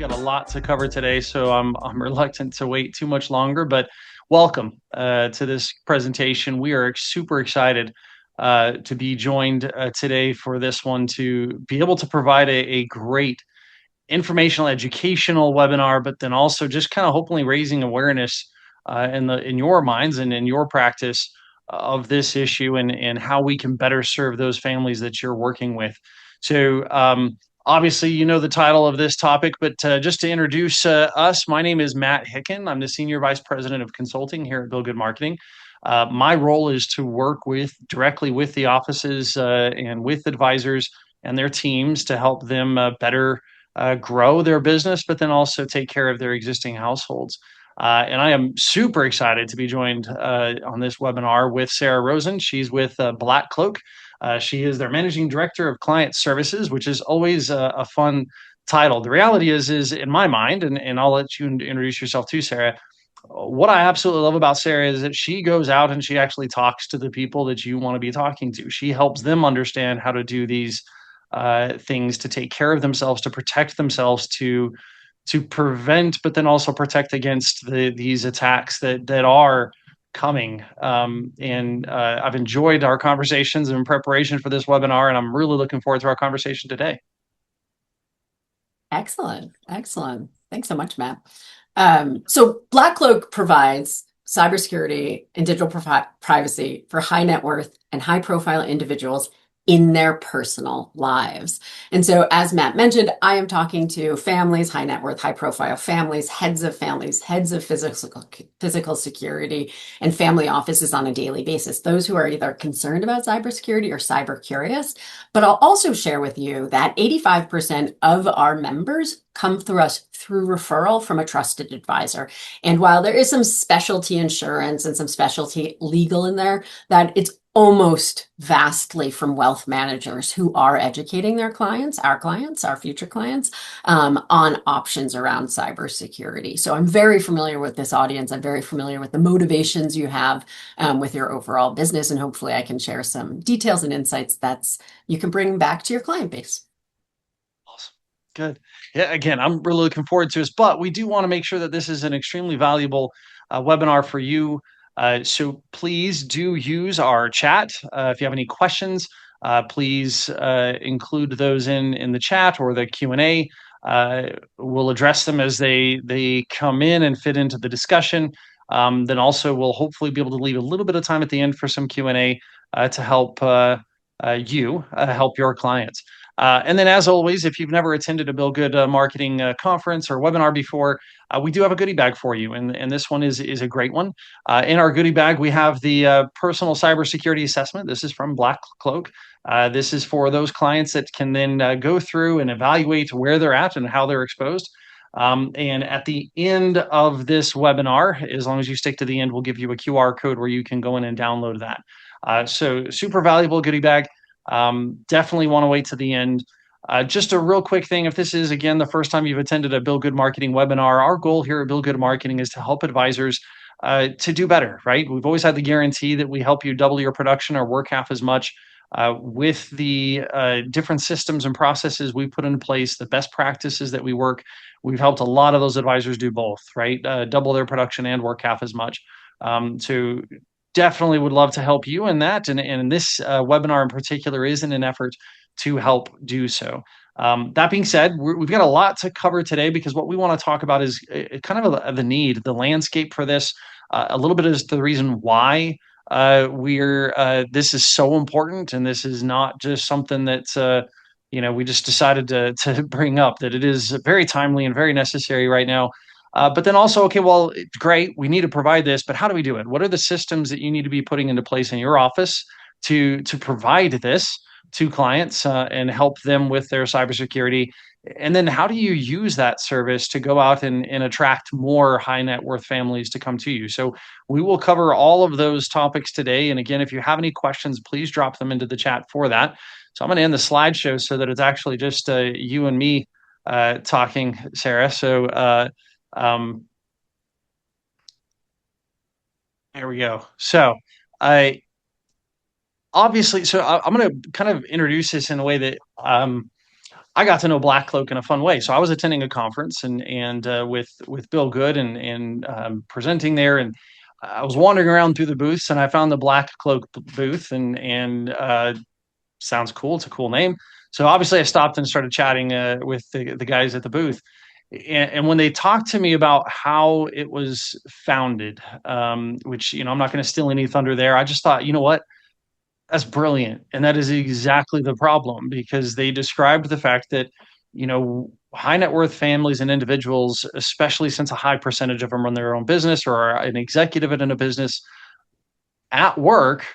got a lot to cover today, so I'm reluctant to wait too much longer. But welcome to this presentation. We are super excited to be joined today for this one to be able to provide a great informational, educational webinar, but then also just kind of hopefully raising awareness in your minds and in your practice of this issue and how we can better serve those families that you're working with. So obviously, you know the title of this topic, but just to introduce us, my name is Matt Hicken. I'm the Senior Vice President of Consulting here at Bill Good Marketing. My role is to work directly with the offices and with advisors and their teams to help them better grow their business, but then also take care of their existing households. And I am super excited to be joined on this webinar with Sarah Rosen. She's with BlackCloak. She is their Managing Director of Client Services, which is always a fun title. The reality is in my mind, and I'll let you introduce yourself too, Sarah. What I absolutely love about Sarah is that she goes out and she actually talks to the people that you want to be talking to. She helps them understand how to do these things to take care of themselves, to protect themselves, to prevent, but then also protect against these attacks that are coming. And I've enjoyed our conversations in preparation for this webinar, and I'm really looking forward to our conversation today. Excellent. Excellent. Thanks so much, Matt. So BlackCloak provides cybersecurity and digital privacy for high net worth and high profile individuals in their personal lives. And so, as Matt mentioned, I am talking to families, high net worth, high profile families, heads of physical security, and family offices on a daily basis. Those who are either concerned about cybersecurity or cyber curious. But I'll also share with you that 85% of our members come through us through referral from a trusted advisor. And while there is some specialty insurance and some specialty legal in there, that it's almost vastly from wealth managers who are educating their clients, our future clients, on options around cybersecurity. So I'm very familiar with this audience. I'm very familiar with the motivations you have with your overall business, and hopefully I can share some details and insights that you can bring back to your client base. Awesome. Good. Yeah, again, I'm really looking forward to this, but we do want to make sure that this is an extremely valuable webinar for you. So please do use our chat. If you have any questions, please include those in the chat or the Q&A. We'll address them as they come in and fit into the discussion. Then also we'll hopefully be able to leave a little bit of time at the end for some Q&A to help you help your clients. And then, as always, if you've never attended a Bill Good Marketing conference or webinar before, we do have a goodie bag for you, and this one is a great one. In our goodie bag, we have the personal cybersecurity assessment. This is from BlackCloak. This is for those clients that can then go through and evaluate where they're at and how they're exposed. And at the end of this webinar, as long as you stick to the end, we'll give you a QR code where you can go in and download that. So super valuable goodie bag. Definitely want to wait to the end. Just a real quick thing. If this is, again, the first time you've attended a Bill Good Marketing webinar, our goal here at Bill Good Marketing is to help advisors to do better, right? We've always had the guarantee that we help you double your production or work half as much. With the different systems and processes we put in place, the best practices that we work, we've helped a lot of those advisors do both, right? Double their production and work half as much. So definitely would love to help you in that. And this webinar in particular is in an effort to help do so. That being said, we've got a lot to cover today because what we want to talk about is kind of the need, the landscape for this. A little bit is the reason why this is so important, and this is not just something that we just decided to bring up. That it is very timely and very necessary right now. But then also, okay, well, it's great. We need to provide this, but how do we do it? What are the systems that you need to be putting into place in your office to provide this to clients and help them with their cybersecurity? And then how do you use that service to go out and attract more high net worth families to come to you? So we will cover all of those topics today. And again, if you have any questions, please drop them into the chat for that. So I'm going to end the slideshow so that it's actually just you and me talking, Sarah. So um, there we go. So I obviously, so I'm going to kind of introduce this in a way that I got to know BlackCloak in a fun way. So I was attending a conference and with Bill Good and presenting there, and I was wandering around through the booths, and I found the BlackCloak booth, and sounds cool. It's a cool name. So obviously, I stopped and started chatting with the guys at the booth, and when they talked to me about how it was founded, which I'm not going to steal any thunder there. I just thought, you know what? That's brilliant. And that is exactly the problem because they described the fact that, high net worth families and individuals, especially since a high percentage of them run their own business or are an executive in a business at work,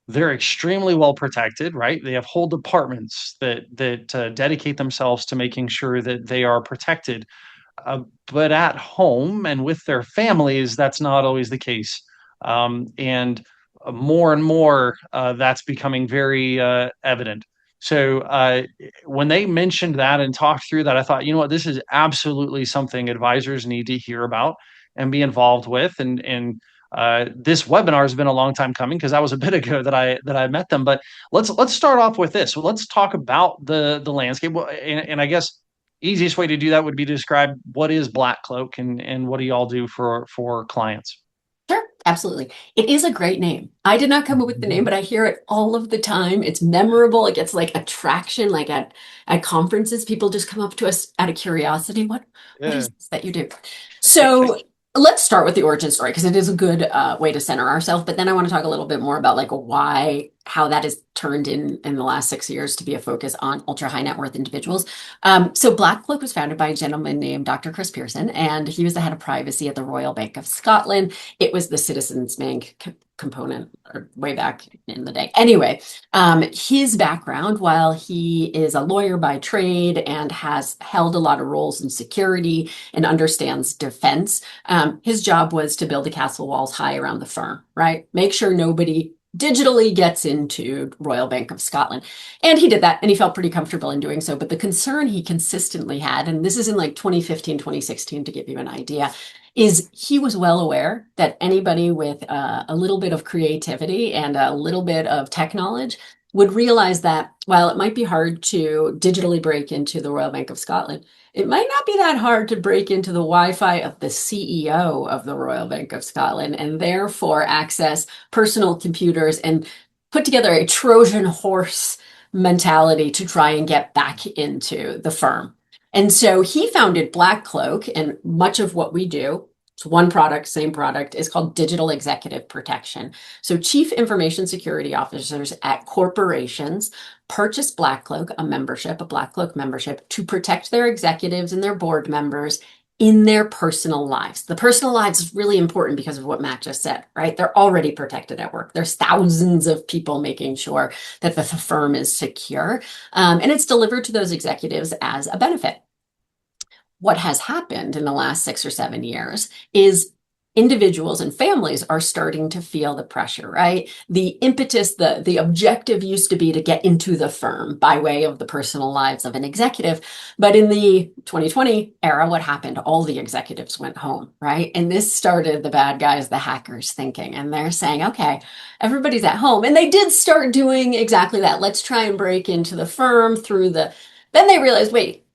they're extremely well protected, right? They have whole departments that dedicate themselves to making sure that they are protected. But at home and with their families, that's not always the case. And more and more, that's becoming very evident. So when they mentioned that and talked through that, I thought, you know what, this is absolutely something advisors need to hear about and be involved with. And this webinar has been a long time coming because that was a bit ago that I met them. But let's start off with this. So let's talk about the landscape. And I guess easiest way to do that would be to describe what is BlackCloak and what do y'all do for clients. Sure, absolutely. It is a great name. I did not come up with the name, but I hear it all of the time. It's memorable. It gets like attraction, like at conferences, people just come up to us out of curiosity. What Yeah. is this that you do? So let's start with the origin story because it is a good way to center ourselves. But then I want to talk a little bit more about like how that has turned in the last 6 years to be a focus on ultra high net worth individuals. So BlackCloak was founded by a gentleman named Dr. Chris Pearson, and he was the head of privacy at the Royal Bank of Scotland. It was the Citizens Bank component way back in the day. Anyway, his background, while he is a lawyer by trade and has held a lot of roles in security and understands defense, his job was to build the castle walls high around the firm, right? Make sure nobody digitally gets into Royal Bank of Scotland. And he did that and he felt pretty comfortable in doing so. But the concern he consistently had, and this is in like 2015, 2016 to give you an idea, is he was well aware that anybody with a little bit of creativity and a little bit of tech knowledge would realize that while it might be hard to digitally break into the Royal Bank of Scotland, it might not be that hard to break into the Wi-Fi of the CEO of the Royal Bank of Scotland and therefore access personal computers and put together a Trojan horse mentality to try and get back into the firm. And so he founded BlackCloak, and much of what we do, it's one product, same product, is called digital executive protection. So chief information security officers at corporations purchase BlackCloak, a BlackCloak membership, to protect their executives and their board members in their personal lives. The personal lives is really important because of what Matt just said, right? They're already protected at work. There's thousands of people making sure that the firm is secure, and it's delivered to those executives as a benefit. What has happened in the last 6 or 7 years is individuals and families are starting to feel the pressure, right? The impetus, the objective used to be to get into the firm by way of the personal lives of an executive. But in the 2020 era, what happened? All the executives went home, right? And this started the bad guys, the hackers thinking, and they're saying, okay, everybody's at home. And they did start doing exactly that. Let's try and break into the firm then they realized, wait,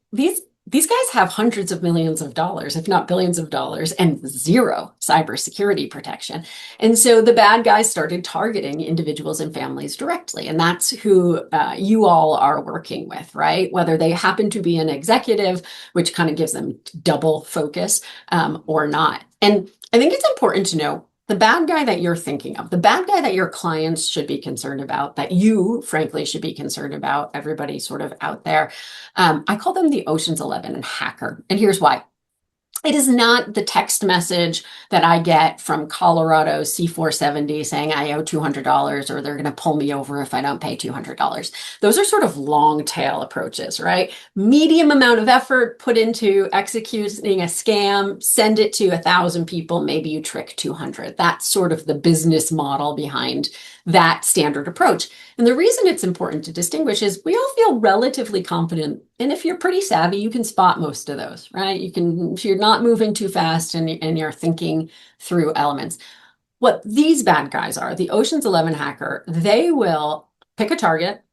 these guys have hundreds of millions of dollars, if not billions of dollars, and zero cybersecurity protection. And so the bad guys started targeting individuals and families directly. And that's who you all are working with, right? Whether they happen to be an executive, which kind of gives them double focus, or not. And I think it's important to know the bad guy that you're thinking of, the bad guy that your clients should be concerned about, that you, frankly, should be concerned about, everybody sort of out there. I call them the Ocean's 11 and hacker. And here's why. It is not the text message that I get from Colorado C470 saying I owe $200 or they're going to pull me over if I don't pay $200. Those are sort of long tail approaches, right? Medium amount of effort put into executing a scam, send it to 1,000 people, maybe you trick 200. That's sort of the business model behind that standard approach. And the reason it's important to distinguish is we all feel relatively confident. And if you're pretty savvy, you can spot most of those, right? If you're not moving too fast and you're thinking through elements. What these bad guys are, the Ocean's 11 hacker, they will pick a target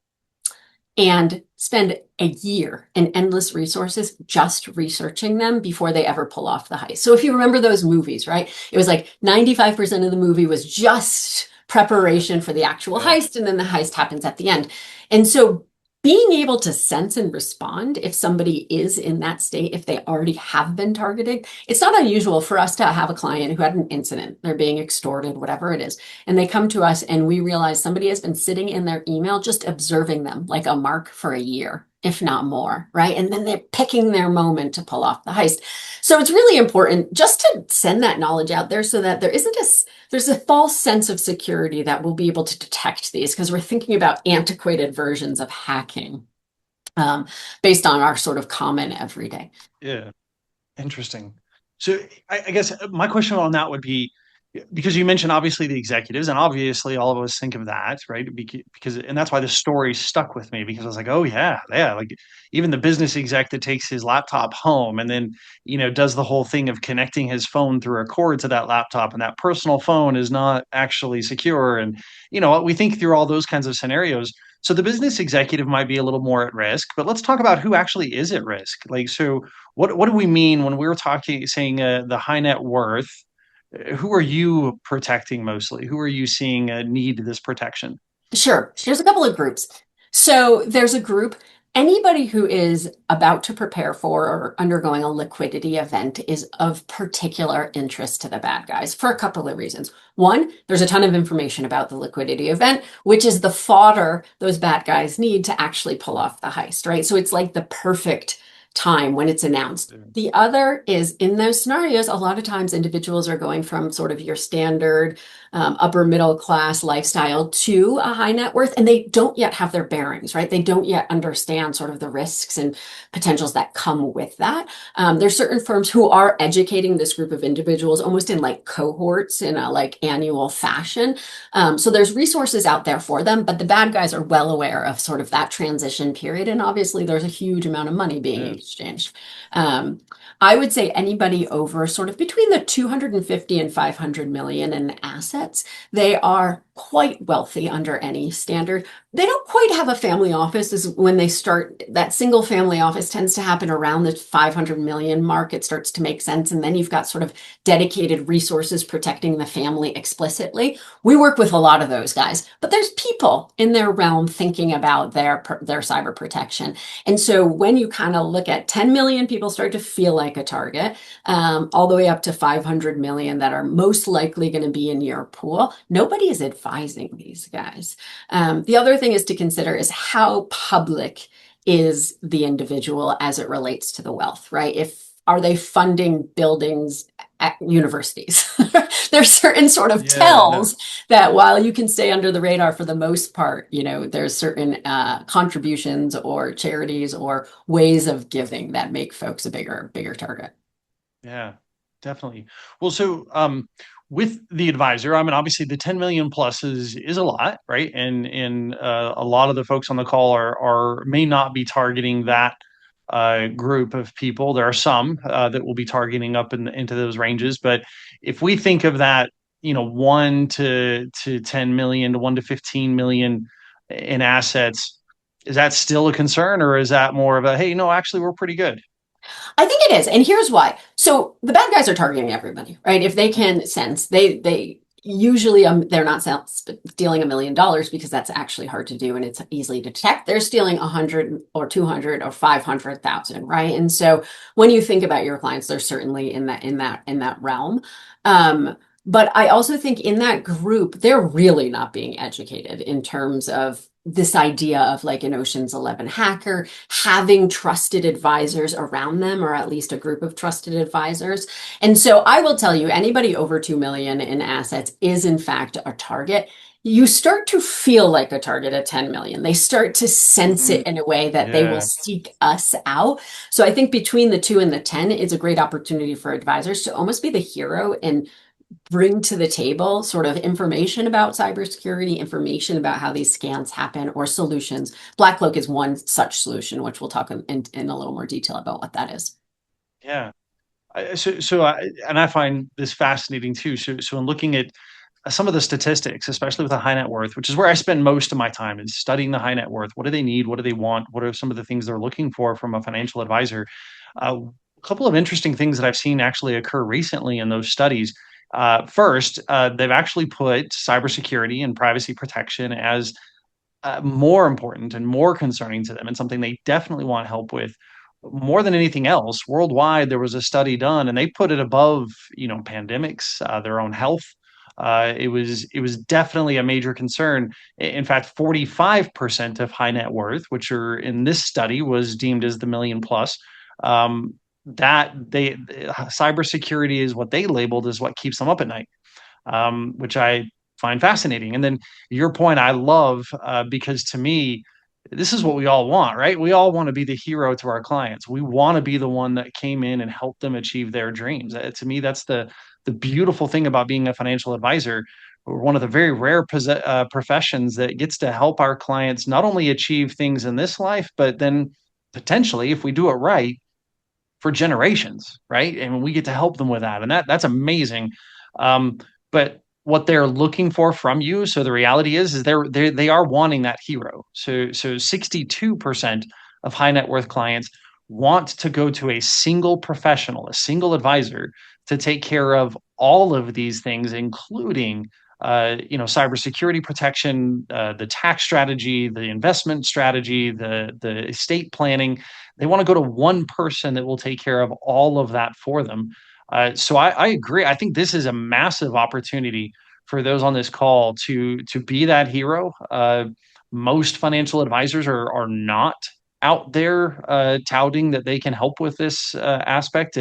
and spend a year and endless resources just researching them before they ever pull off the heist. So if you remember those movies, right? It was like 95% of the movie was just preparation for the actual Yeah. heist, and then the heist happens at the end. And so being able to sense and respond if somebody is in that state, if they already have been targeted, it's not unusual for us to have a client who had an incident, they're being extorted, whatever it is, and they come to us and we realize somebody has been sitting in their email just observing them like a mark for a year, if not more, right? And then they're picking their moment to pull off the heist. So it's really important just to send that knowledge out there so that there's a false sense of security that we'll be able to detect these, because we're thinking about antiquated versions of hacking um, based on our sort of common everyday. Yeah. Interesting. So I guess my question on that would be, because you mentioned obviously the executives, and obviously all of us think of that, right? Because and that's why the story stuck with me, because I was like, oh yeah, yeah, like even the business exec that takes his laptop home and then does the whole thing of connecting his phone through a cord to that laptop, and that personal phone is not actually secure, and we think through all those kinds of scenarios. So the business executive might be a little more at risk, but let's talk about who actually is at risk. Like, so what do we mean when we were talking, saying the high net worth? Who are you protecting mostly? Who are you seeing need this protection? Sure. There's a couple of groups. So there's a group, anybody who is about to prepare for or undergoing a liquidity event is of particular interest to the bad guys for a couple of reasons. One, there's a ton of information about the liquidity event, which is the fodder those bad guys need to actually pull off the heist, right? So it's like the perfect time when it's announced. The other is in those scenarios, a lot of times individuals are going from sort of your standard upper middle class lifestyle to a high net worth, and they don't yet have their bearings, right? They don't yet understand sort of the risks and potentials that come with that. There's certain firms who are educating this group of individuals almost in like cohorts in a like annual fashion. So there's resources out there for them, but the bad guys are well aware of sort of that transition period. And obviously there's a huge amount of money being Yeah. exchanged. Um, I would say anybody over sort of between the 250 and 500 million in assets, they are quite wealthy under any standard. They don't quite have a family office. Is when they start, that single family office tends to happen around the 500 million mark. It starts to make sense. And then you've got sort of dedicated resources protecting the family explicitly. We work with a lot of those guys, but there's people in their realm thinking about their cyber protection. And so when you kind of look at 10 million people start to feel like a target, all the way up to 500 million that are most likely going to be in your pool, nobody is advising these guys. The other thing is to consider is how public is the individual as it relates to the wealth, right? If are they funding buildings at universities? There's certain sort of Yeah, no. tells that while you can stay under the radar for the most part, there's certain contributions or charities or ways of giving that make folks a bigger target. Yeah, definitely. Well, so with the advisor, I mean, obviously the 10 million plus is a lot, right? And a lot of the folks on the call are may not be targeting that group of people. There are some that will be targeting up into those ranges, but if we think of that, 1 to 10 million to 1 to 15 million in assets, is that still a concern, or is that more of a, hey, no, actually we're pretty good? I think it is, and here's why. So the bad guys are targeting everybody, right? If they can sense, they usually they're not stealing $1 million because that's actually hard to do and it's easily to detect. They're stealing 100 or 200 or 500,000, right? And so when you think about your clients, they're certainly in that realm. But I also think in that group, they're really not being educated in terms of this idea of like an Ocean's 11 hacker having trusted advisors around them, or at least a group of trusted advisors. And so I will tell you, anybody over 2 million in assets is in fact a target. You start to feel like a target at 10 million. They start to sense Mhm. it in a way that they will Yeah. seek us out. So I think between the 2 and the 10 is a great opportunity for advisors to almost be the hero and bring to the table sort of information about cybersecurity, information about how these scans happen, or solutions. BlackCloak is one such solution, which we'll talk in a little more detail about what that is. Yeah. And I find this fascinating too. So in looking at some of the statistics, especially with a high net worth, which is where I spend most of my time, is studying the high net worth. What do they need? What do they want? What are some of the things they're looking for from a financial advisor? A couple of interesting things that I've seen actually occur recently in those studies. First, they've actually put cybersecurity and privacy protection as more important and more concerning to them, and something they definitely want help with more than anything else. Worldwide, there was a study done, and they put it above, pandemics, their own health. It was definitely a major concern. In fact, 45% of high net worth, which are in this study was deemed as the million plus, that they cybersecurity is what they labeled as what keeps them up at night, which I find fascinating. And then your point, I love, because to me, this is what we all want, right? We all want to be the hero to our clients. We want to be the one that came in and helped them achieve their dreams. To me, that's the beautiful thing about being a financial advisor. We're one of the very rare professions that gets to help our clients not only achieve things in this life, but then potentially, if we do it right, for generations, right? And we get to help them with that, and that's amazing. But what they're looking for from you, so the reality is they are wanting that hero. So 62% of high net worth clients want to go to a single professional, a single advisor, to take care of all of these things, including cybersecurity protection, the tax strategy, the investment strategy, the estate planning. They want to go to one person that will take care of all of that for them. So I agree. I think this is a massive opportunity for those on this call to be that hero. Most financial advisors are not out there touting that they can help with this aspect.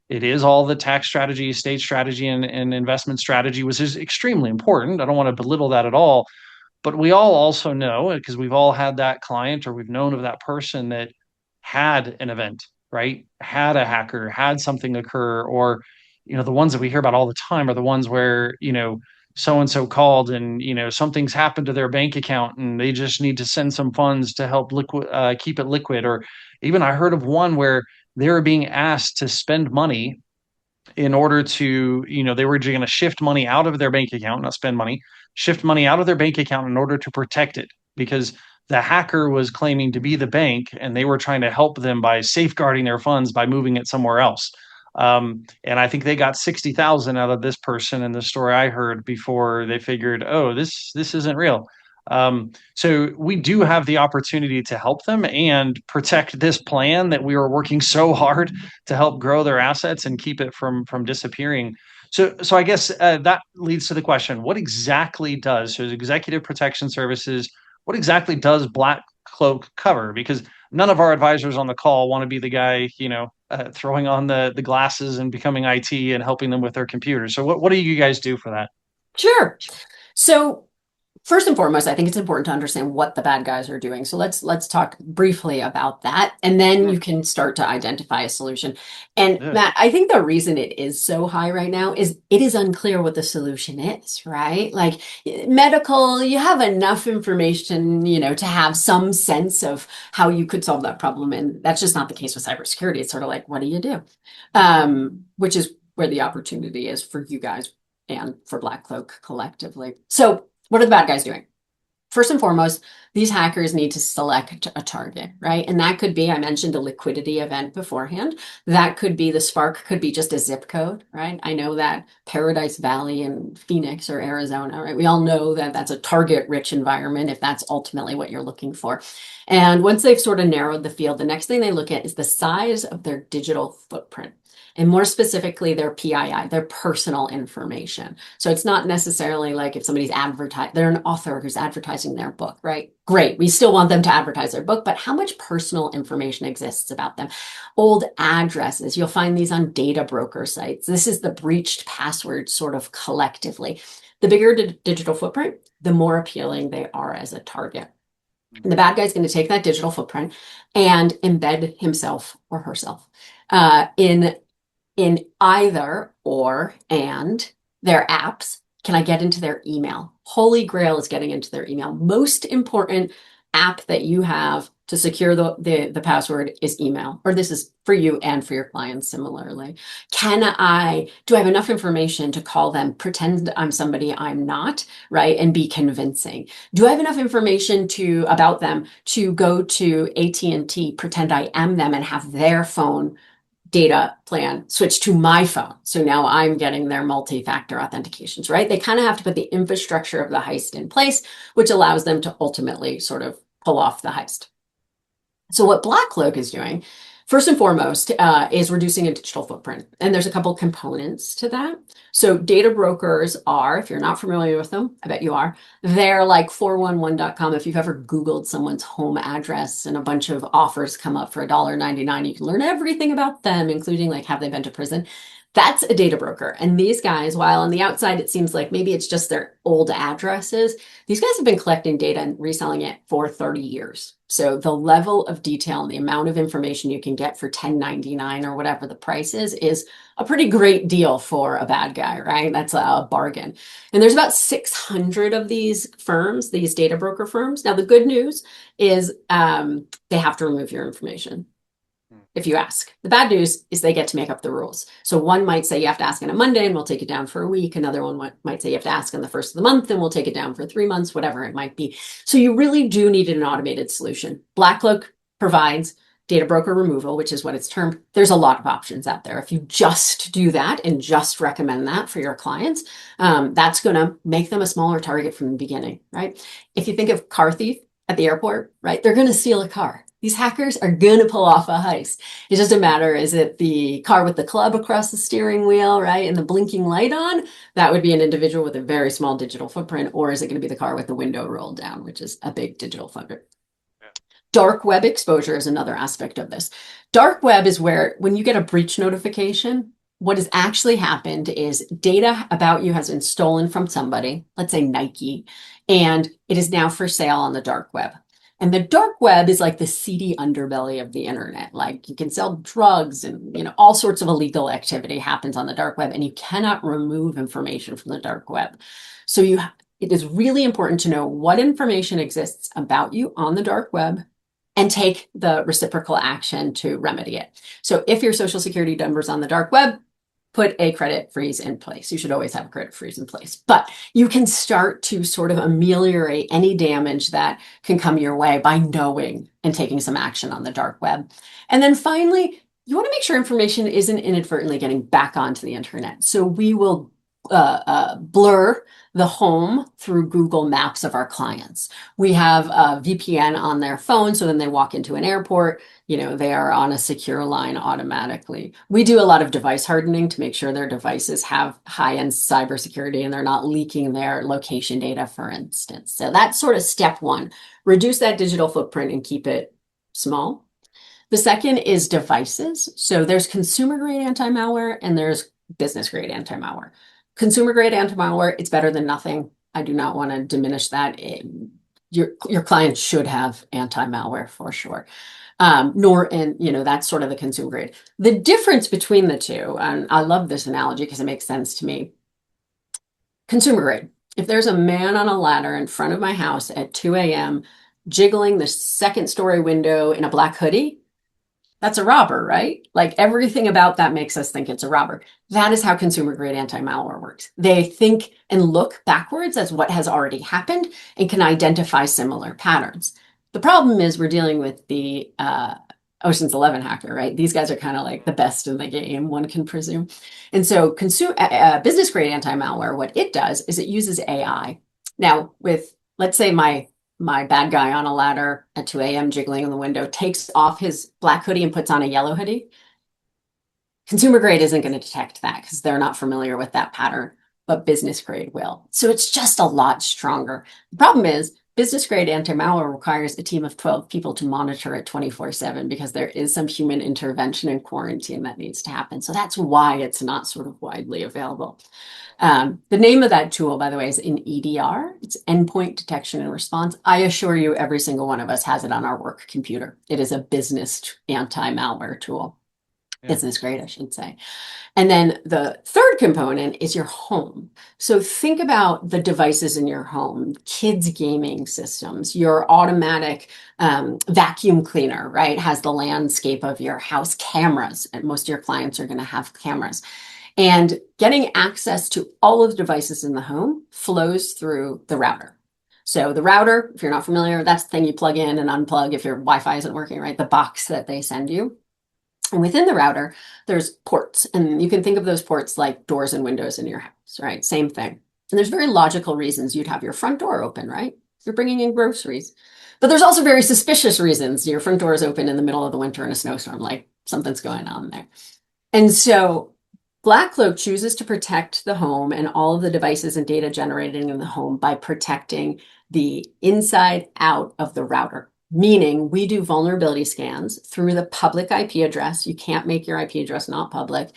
It is all the tax strategy, estate strategy, and investment strategy, which is extremely important. I don't want to belittle that at all. But we all also know, because we've all had that client or we've known of that person that had an event, right? Had a hacker, had something occur, or, the ones that we hear about all the time are the ones where, so and so called and, something's happened to their bank account and they just need to send some funds to help keep it liquid. Or even I heard of one where they were being asked to spend money in order to, they were going to shift money out of their bank account, not spend money, shift money out of their bank account in order to protect it, because the hacker was claiming to be the bank and they were trying to help them by safeguarding their funds by moving it somewhere else. And I think they got 60,000 out of this person in the story I heard before they figured, oh, this isn't real. So we do have the opportunity to help them and protect this plan that we were working so hard to help grow their assets and keep it from disappearing. So I guess that leads to the question: what exactly does Executive Protection Services? What exactly does BlackCloak cover? Because none of our advisors on the call want to be the guy, throwing on the glasses and becoming IT and helping them with their computers. So what do you guys do for that? Sure. So first and foremost, I think it's important to understand what the bad guys are doing. So let's talk briefly about that, and then Sure. you can start to identify a solution. And Yeah. Matt, I think the reason it is so high right now is it is unclear what the solution is, right? Like medical, you have enough information, to have some sense of how you could solve that problem. And that's just not the case with cybersecurity. It's sort of like, what do you do? Which is where the opportunity is for you guys and for BlackCloak collectively. So what are the bad guys doing? First and foremost, these hackers need to select a target, right? And that could be, I mentioned a liquidity event beforehand. That could be the spark, could be just a zip code, right? I know that Paradise Valley in Phoenix or Arizona, right? We all know that that's a target rich environment if that's ultimately what you're looking for. And once they've sort of narrowed the field, the next thing they look at is the size of their digital footprint. And more specifically, their PII, their personal information. So it's not necessarily like if somebody's they're an author who's advertising their book, right? Great. We still want them to advertise their book, but how much personal information exists about them? Old addresses. You'll find these on data broker sites. This is the breached password sort of collectively. The bigger digital footprint, the more appealing they are as a target. And the bad guy's going to take that digital footprint and embed himself or herself in either or and their apps. Can I get into their email? Holy grail is getting into their email. Most important app that you have to secure the password is email, or this is for you and for your clients similarly. Do I have enough information to call them, pretend I'm somebody I'm not, right? And be convincing? Do I have enough information about them to go to AT&T, pretend I am them and have their phone data plan switch to my phone? So now I'm getting their multi-factor authentications, right? They kind of have to put the infrastructure of the heist in place, which allows them to ultimately sort of pull off the heist. So what BlackCloak is doing, first and foremost, is reducing a digital footprint. And there's a couple components to that. So data brokers are, if you're not familiar with them, I bet you are, they're like 411.com. If you've ever Googled someone's home address and a bunch of offers come up for $1.99, you can learn everything about them, including like, have they been to prison? That's a data broker. And these guys, while on the outside it seems like maybe it's just their old addresses, these guys have been collecting data and reselling it for 30 years. So the level of detail and the amount of information you can get for $10.99 or whatever the price is a pretty great deal for a bad guy, right? That's a bargain. And there's about 600 of these firms, these data broker firms. Now, the good news is they have to remove your information if you ask. The bad news is they get to make up the rules. So one might say you have to ask on a Monday and we'll take it down for a week. Another one might say you have to ask on the first of the month and we'll take it down for 3 months, whatever it might be. So you really do need an automated solution. BlackCloak provides data broker removal, which is what it's termed. There's a lot of options out there. If you just do that and just recommend that for your clients, that's going to make them a smaller target from the beginning, right? If you think of car thief at the airport, right? They're going to steal a car. These hackers are going to pull off a heist. It's just a matter, is it the car with the club across the steering wheel, right? And the blinking light on? That would be an individual with a very small digital footprint. Or is it going to be the car with the window rolled down, which is a big digital footprint? Yeah. Dark web exposure is another aspect of this. Dark web is where when you get a breach notification, what has actually happened is data about you has been stolen from somebody, let's say Nike, and it is now for sale on the dark web. And the dark web is like the seedy underbelly of the internet. Like you can sell drugs and, all sorts of illegal activity happens on the dark web, and you cannot remove information from the dark web. So it is really important to know what information exists about you on the dark web and take the reciprocal action to remedy it. So if your social security number's on the dark web, put a credit freeze in place. You should always have a credit freeze in place, but you can start to sort of ameliorate any damage that can come your way by knowing and taking some action on the dark web. And then finally, you want to make sure information isn't inadvertently getting back onto the internet. So we will blur the home through Google Maps of our clients. We have a VPN on their phone, so when they walk into an airport, they are on a secure line automatically. We do a lot of device hardening to make sure their devices have high-end cybersecurity and they're not leaking their location data, for instance. So that's sort of step one. Reduce that digital footprint and keep it small. The second is devices. So there's consumer-grade anti-malware and there's business-grade anti-malware. Consumer-grade anti-malware, it's better than nothing. I do not want to diminish that. Your clients should have anti-malware for sure. That's sort of the consumer grade. The difference between the two, and I love this analogy because it makes sense to me. Consumer grade. If there's a man on a ladder in front of my house at 2 a.m. jiggling the second story window in a black hoodie, that's a robber, right? Like everything about that makes us think it's a robber. That is how consumer grade anti-malware works. They think and look backwards as what has already happened and can identify similar patterns. The problem is we're dealing with the Ocean's 11 hacker, right? These guys are kind of like the best in the game, one can presume. And so business grade anti-malware, what it does is it uses AI. Now with, let's say my bad guy on a ladder at 2 a.m. jiggling in the window takes off his black hoodie and puts on a yellow hoodie. Consumer grade isn't going to detect that because they're not familiar with that pattern, but business grade will. So it's just a lot stronger. The problem is business grade anti-malware requires a team of 12 people to monitor it 24/7 because there is some human intervention and quarantine that needs to happen. So that's why it's not sort of widely available. The name of that tool, by the way, is in EDR. It's Endpoint Detection and Response. I assure you, every single one of us has it on our work computer. It is a business anti-malware tool. Yeah. Business grade, I should say. And then the third component is your home. So think about the devices in your home, kids' gaming systems, your automatic vacuum cleaner, right? Has the landscape of your house, cameras, and most of your clients are going to have cameras. And getting access to all of the devices in the home flows through the router. So the router, if you're not familiar, that's the thing you plug in and unplug if your Wi-Fi isn't working, right? The box that they send you. And within the router, there's ports, and you can think of those ports like doors and windows in your house, right? Same thing. And there's very logical reasons you'd have your front door open, right? You're bringing in groceries. But there's also very suspicious reasons your front door is open in the middle of the winter in a snowstorm, like something's going on there. And so BlackCloak chooses to protect the home and all of the devices and data generated in the home by protecting the inside out of the router. Meaning we do vulnerability scans through the public IP address. You can't make your IP address not public.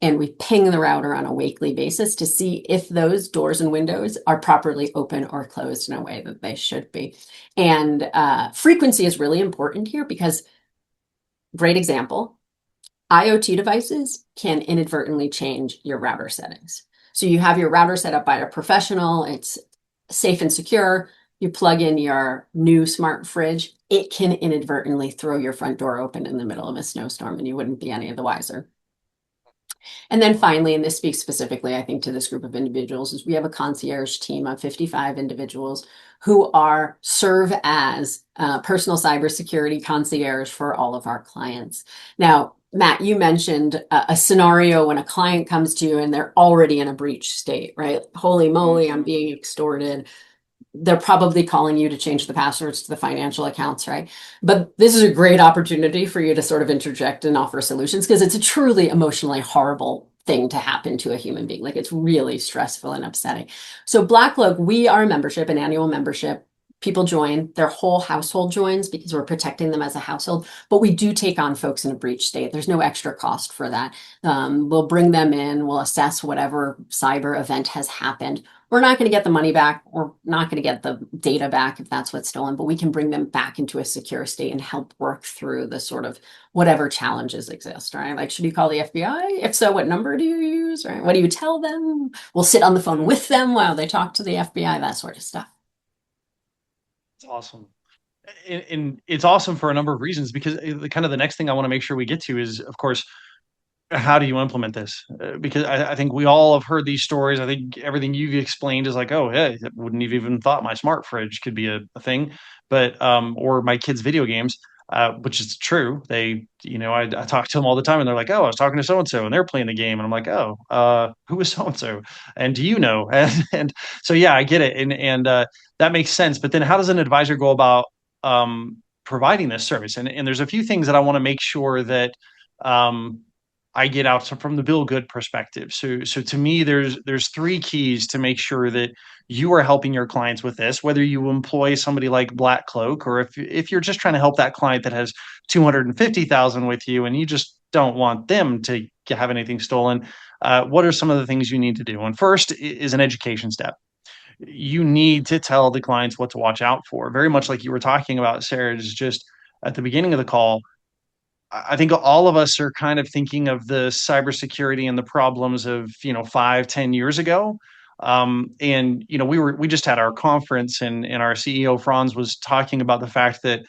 And we ping the router on a weekly basis to see if those doors and windows are properly open or closed in a way that they should be. And frequency is really important here because, great example, IoT devices can inadvertently change your router settings. So you have your router set up by a professional, it's safe and secure. You plug in your new smart fridge, it can inadvertently throw your front door open in the middle of a snowstorm and you wouldn't be any of the wiser. And then finally, and this speaks specifically, I think, to this group of individuals, is we have a concierge team of 55 individuals who serve as personal cybersecurity concierge for all of our clients. Now, Matt, you mentioned a scenario when a client comes to you and they're already in a breach state, right? Holy moly, I'm being extorted. They're probably calling you to change the passwords to the financial accounts, right? But this is a great opportunity for you to sort of interject and offer solutions because it's a truly emotionally horrible thing to happen to a human being. Like it's really stressful and upsetting. So BlackCloak, we are a membership, an annual membership. People join, their whole household joins because we're protecting them as a household, but we do take on folks in a breach state. There's no extra cost for that. We'll bring them in, we'll assess whatever cyber event has happened. We're not going to get the money back. We're not going to get the data back if that's what's stolen, but we can bring them back into a secure state and help work through the sort of whatever challenges exist, right? Like, should you call the FBI? If so, what number do you use, right? What do you tell them? We'll sit on the phone with them while they talk to the FBI, that sort of stuff. It's awesome. And it's awesome for a number of reasons because kind of the next thing I want to make sure we get to is, of course, how do you implement this? Because I think we all have heard these stories. I think everything you've explained is like, oh, hey, I wouldn't have even thought my smart fridge could be a thing, but or my kids' video games, which is true. I talk to them all the time, and they're like, oh, I was talking to so and so, and they're playing the game, and I'm like, oh, who is so and so, and do you know? And so yeah, I get it, and that makes sense. But then, how does an advisor go about providing this service? And there's a few things that I want to make sure that. Um, I get out from the Bill Good perspective. So to me, there's three keys to make sure that you are helping your clients with this, whether you employ somebody like BlackCloak or if you're just trying to help that client that has 250,000 with you and you just don't want them to have anything stolen. What are some of the things you need to do? And first is an education step. You need to tell the clients what to watch out for. Very much like you were talking about, Sarah, is just at the beginning of the call. I think all of us are kind of thinking of the cybersecurity and the problems of 5, 10 years ago. And we just had our conference and our CEO Franz was talking about the fact that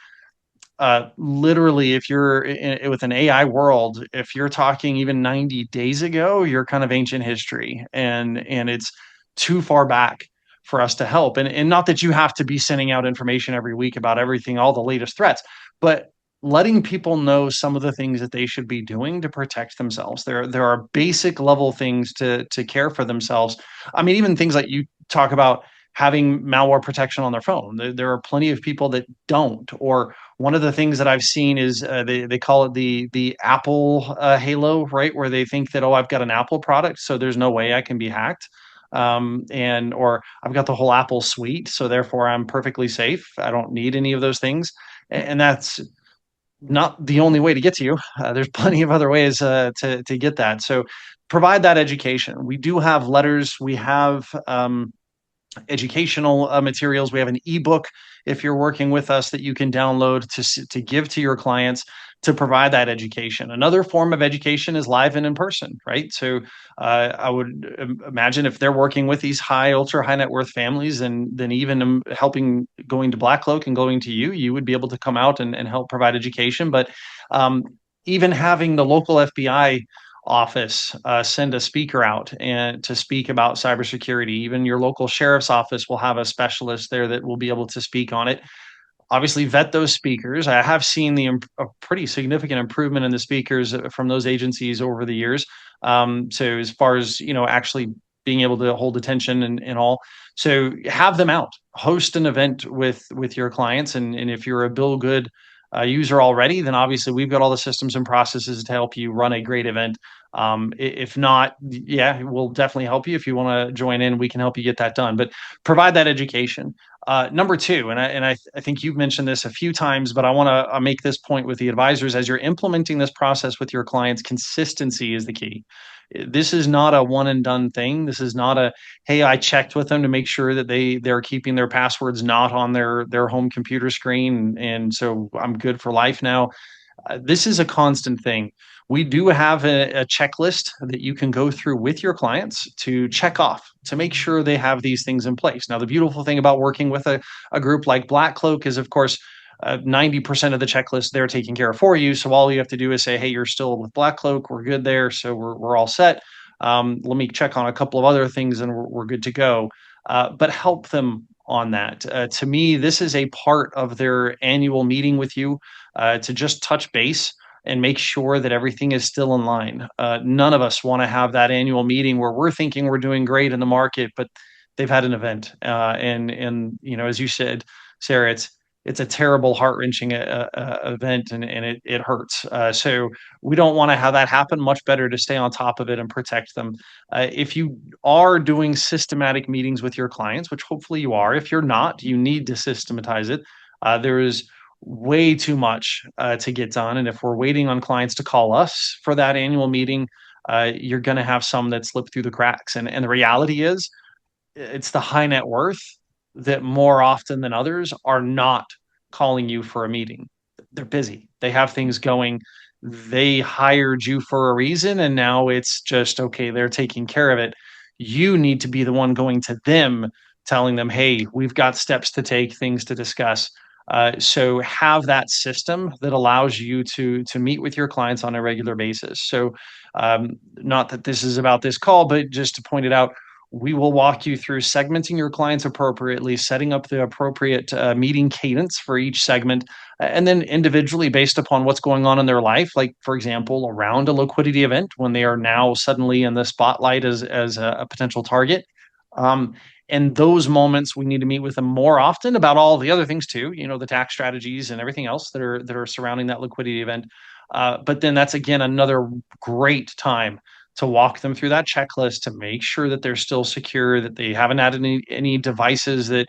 literally if you're with an AI world, if you're talking even 90 days ago, you're kind of ancient history and it's too far back for us to help. And not that you have to be sending out information every week about everything, all the latest threats, but letting people know some of the things that they should be doing to protect themselves. There are basic level things to care for themselves. I mean, even things like you talk about having malware protection on their phone. There are plenty of people that don't. Or one of the things that I've seen is they call it the Apple halo, right? Where they think that, oh, I've got an Apple product, so there's no way I can be hacked. Or I've got the whole Apple suite, so therefore I'm perfectly safe. I don't need any of those things. And that's not the only way to get to you. There's plenty of other ways to get that. So provide that education. We do have letters. We have educational materials. We have an ebook if you're working with us that you can download to give to your clients to provide that education. Another form of education is live and in person, right? So I would imagine if they're working with these ultra high net worth families, then even helping going to BlackCloak and going to you, you would be able to come out and help provide education. But um, even having the local FBI office send a speaker out and to speak about cybersecurity. Even your local sheriff's office will have a specialist there that will be able to speak on it. Obviously, vet those speakers. I have seen a pretty significant improvement in the speakers from those agencies over the years. So as far as actually being able to hold attention and all, so have them out, host an event with your clients, and if you're a Bill Good user already, then obviously we've got all the systems and processes to help you run a great event. If not, yeah, we'll definitely help you. If you want to join in, we can help you get that done. But provide that education. Number two, I think you've mentioned this a few times, but I want to make this point with the advisors as you're implementing this process with your clients. Consistency is the key. This is not a one and done thing. This is not a hey, I checked with them to make sure that they're keeping their passwords not on their home computer screen, and so I'm good for life now. This is a constant thing. We do have a checklist that you can go through with your clients to check off to make sure they have these things in place. Now, the beautiful thing about working with a group like BlackCloak is, of course, 90% of the checklist they're taking care of for you. So all you have to do is say, hey, you're still with BlackCloak. We're good there. So we're all set. Let me check on a couple of other things and we're good to go. But help them on that. To me, this is a part of their annual meeting with you to just touch base and make sure that everything is still in line. None of us want to have that annual meeting where we're thinking we're doing great in the market, but they've had an event, and as you said, Sarah, it's a terrible, heart wrenching event, and it hurts. So we don't want to have that happen. Much better to stay on top of it and protect them. If you are doing systematic meetings with your clients, which hopefully you are, if you're not, you need to systematize it. There is way too much to get done. And if we're waiting on clients to call us for that annual meeting, you're going to have some that slip through the cracks. And the reality is, it's the high net worth that more often than others are not calling you for a meeting. They're busy, they have things going. They hired you for a reason, and now it's just okay, they're taking care of it. You need to be the one going to them, telling them, hey, we've got steps to take, things to discuss. So have that system that allows you to meet with your clients on a regular basis. So not that this is about this call, but just to point it out, we will walk you through segmenting your clients appropriately, setting up the appropriate meeting cadence for each segment, and then individually based upon what's going on in their life. Like, for example, around a liquidity event when they are now suddenly in the spotlight as a potential target. Um, and those moments, we need to meet with them more often about all the other things too, the tax strategies and everything else that are surrounding that liquidity event. But then that's again another great time to walk them through that checklist to make sure that they're still secure, that they haven't added any devices that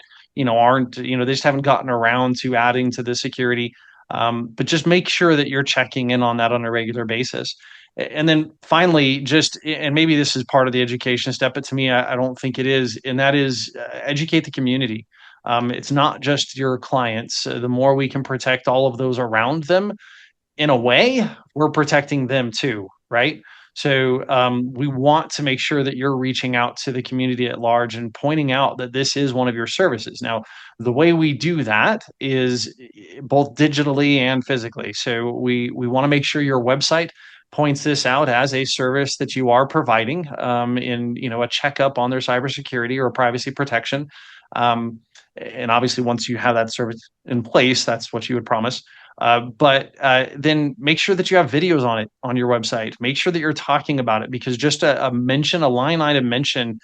aren't they just haven't gotten around to adding to the security. But just make sure that you're checking in on that on a regular basis. And then finally, and maybe this is part of the education step, but to me, I don't think it is, and that is educate the community. It's not just your clients. The more we can protect all of those around them, in a way, we're protecting them too, right? So we want to make sure that you're reaching out to the community at large and pointing out that this is one of your services. Now, the way we do that is both digitally and physically. So we want to make sure your website points this out as a service that you are providing in a checkup on their cybersecurity or privacy protection. And obviously, once you have that service in place, that's what you would promise. But then make sure that you have videos on it on your website. Make sure that you're talking about it, because just a line item mention,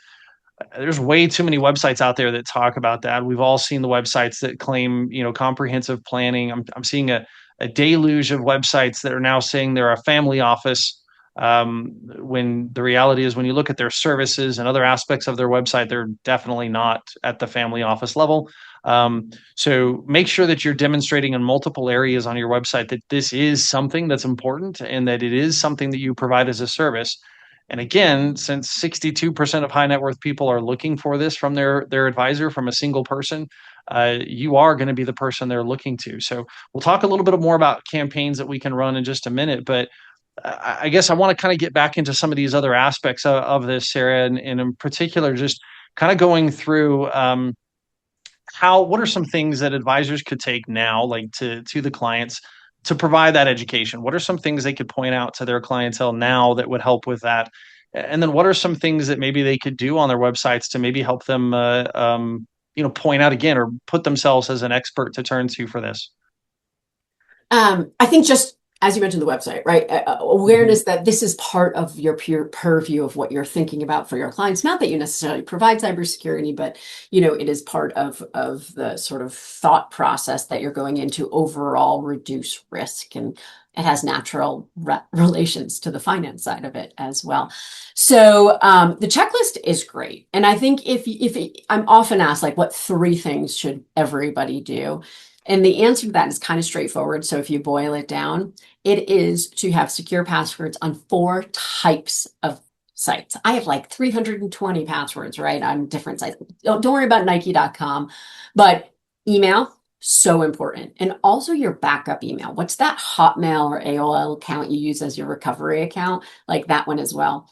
there's way too many websites out there that talk about that. We've all seen the websites that claim, comprehensive planning. I'm seeing a deluge of websites that are now saying they're a family office. When the reality is, when you look at their services and other aspects of their website, they're definitely not at the family office level. So make sure that you're demonstrating in multiple areas on your website that this is something that's important and that it is something that you provide as a service. And again, since 62% of high net worth people are looking for this from their advisor, from a single person, you are going to be the person they're looking to. So we'll talk a little bit more about campaigns that we can run in just a minute, but I guess I want to kind of get back into some of these other aspects of this, Sarah, and in particular, just kind of going through what are some things that advisors could take now, like to the clients, to provide that education? What are some things they could point out to their clientele now that would help with that? And then what are some things that maybe they could do on their websites to maybe help them, point out again or put themselves as an expert to turn to for this? I think just as you mentioned the website, right? Mhm. Awareness that this is part of your pure purview of what you're thinking about for your clients. Not that you necessarily provide cybersecurity, but it is part of the sort of thought process that you're going into overall reduce risk, and it has natural relations to the finance side of it as well. So the checklist is great, and I think I'm often asked like, what three things should everybody do? And the answer to that is kind of straightforward. So if you boil it down, it is to have secure passwords on four types of sites. I have like 320 passwords, right, on different sites. Don't worry about Nike.com, but email, so important. And also your backup email. What's that Hotmail or AOL account you use as your recovery account? Like that one as well.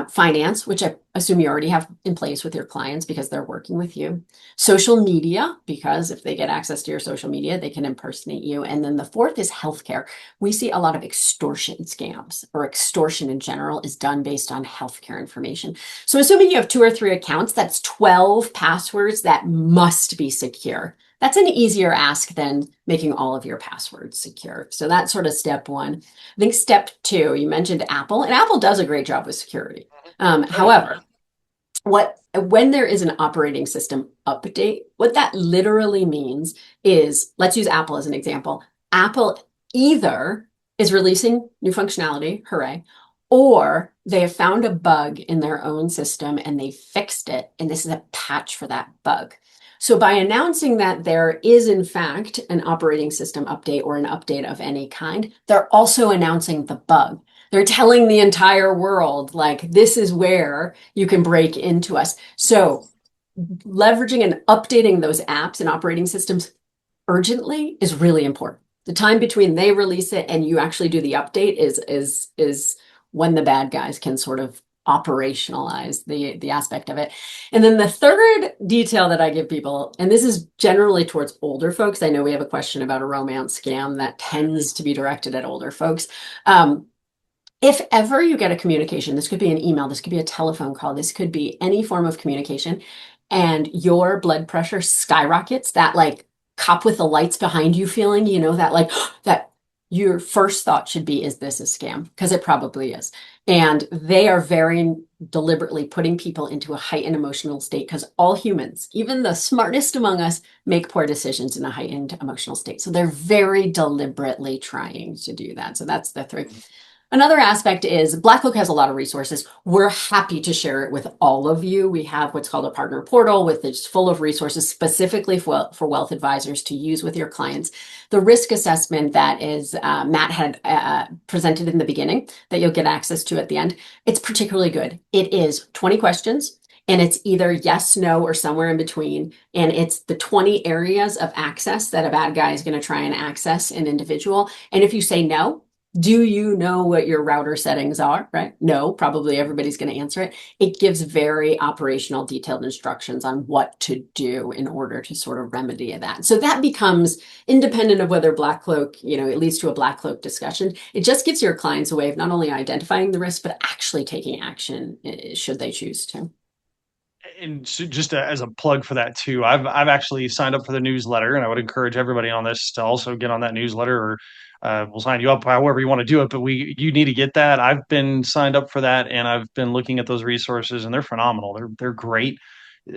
Finance, which I assume you already have in place with your clients because they're working with you. Social media, because if they get access to your social media, they can impersonate you. And then the fourth is healthcare. We see a lot of extortion scams, or extortion in general is done based on healthcare information. So assuming you have two or three accounts, that's 12 passwords that must be secure. That's an easier ask than making all of your passwords secure. So that's sort of step one. I think step two, you mentioned Apple, and Apple does a great job with security. Oh yeah. However, when there is an operating system update, what that literally means is, let's use Apple as an example. Apple either is releasing new functionality, hooray, or they have found a bug in their own system and they fixed it, and this is a patch for that bug. So by announcing that there is in fact an operating system update or an update of any kind, they're also announcing the bug. They're telling the entire world, like, this is where you can break into us. So leveraging and updating those apps and operating systems urgently is really important. The time between they release it and you actually do the update is when the bad guys can sort of operationalize the aspect of it. And then the third detail that I give people, and this is generally towards older folks. I know we have a question about a romance scam that tends to be directed at older folks. If ever you get a communication, this could be an email, this could be a telephone call, this could be any form of communication, and your blood pressure skyrockets, that like cop with the lights behind you feeling, that like that your first thought should be, is this a scam? Because it probably is. And they are very deliberately putting people into a heightened emotional state, because all humans, even the smartest among us, make poor decisions in a heightened emotional state. So they're very deliberately trying to do that. So that's the three. Another aspect is BlackCloak has a lot of resources. We're happy to share it with all of you. We have what's called a partner portal with it's full of resources specifically for wealth advisors to use with your clients. The risk assessment that is Matt had presented in the beginning that you'll get access to at the end, it's particularly good. It is 20 questions. And it's either yes, no, or somewhere in between. And it's the 20 areas of access that a bad guy is going to try and access an individual. And if you say no, do you know what your router settings are? Right? No, probably everybody's going to answer it. It gives very operational, detailed instructions on what to do in order to sort of remedy that. So that becomes independent of whether BlackCloak, it leads to a BlackCloak discussion. It just gives your clients a way of not only identifying the risk, but actually taking action should they choose to. And so just as a plug for that too, I've actually signed up for the newsletter, and I would encourage everybody on this to also get on that newsletter, or we'll sign you up however you want to do it. But you need to get that. I've been signed up for that, and I've been looking at those resources, and they're phenomenal. They're great,